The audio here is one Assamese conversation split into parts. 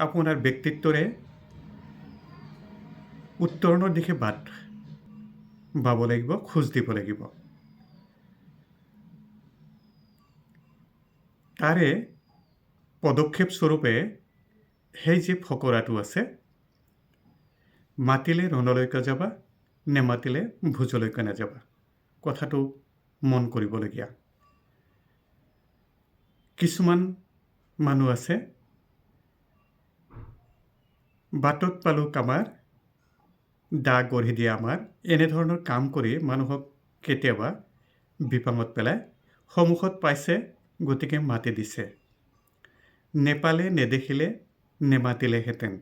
আপোনাৰ ব্যক্তিত্বৰে উত্তৰণৰ দিশে বাট বাব লাগিব, খোজ দিব লাগিব। তাৰে পদক্ষেপ স্বৰূপে সেই যে ফকৰাটো আছে, মাতিলে ৰণলৈকে যাবা, নেমাতিলে ভোজলৈকে নাযাবা। কথাটো মন কৰিবলগীয়া। কিছুমান মানুহ আছে, বাটত পালোঁ কামাৰ, দা গঢ়ি দিয়া আমাৰ, এনেধৰণৰ কাম কৰি মানুহক কেতিয়াবা বিপাঙত পেলাই, সন্মুখত পাইছে গতিকে মাতি দিছে, নেপালে নেদেখিলে নেমাতিলেহেঁতেন।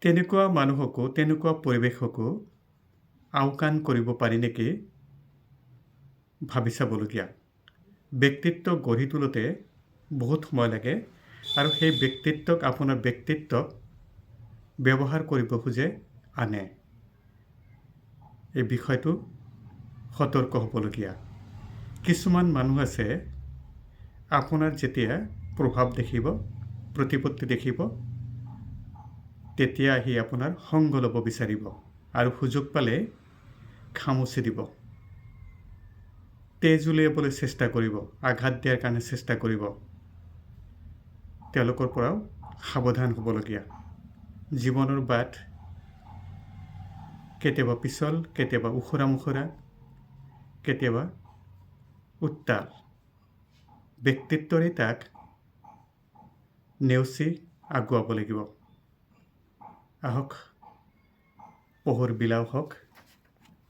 তেনেকুৱা মানুহকো, তেনেকুৱা পৰিৱেশকো আওকাণ কৰিব পাৰি নেকি ভাবি চাবলগীয়া। ব্যক্তিত্ব গঢ়ি তোলোতে বহুত সময় লাগে আৰু সেই ব্যক্তিত্বক, আপোনাৰ ব্যক্তিত্বক ব্যৱহাৰ কৰিব খোজে আনে। এই বিষয়টো সতৰ্ক হ'বলগীয়া। কিছুমান মানুহ আছে, আপোনাৰ যেতিয়া প্ৰভাৱ দেখিব, প্ৰতিপত্তি দেখিব, তেতিয়া আহি আপোনাৰ সংগ ল'ব বিচাৰিব আৰু সুযোগ পালে খামুচি দিব। তেজ উলিয়াবলৈ চেষ্টা কৰিব, আঘাত দিয়াৰ কাৰণে চেষ্টা কৰিব। তেওঁলোকৰ পৰাও সাৱধান হ'বলগীয়া। জীৱনৰ বাট কেতিয়াবা পিছল, কেতিয়াবা উখৰা মুখৰা, কেতিয়াবা উত্তাল। ব্যক্তিত্বৰে তাক নেওচি আগুৱাব লাগিব। আহক, পোহৰ বিলাও হওক।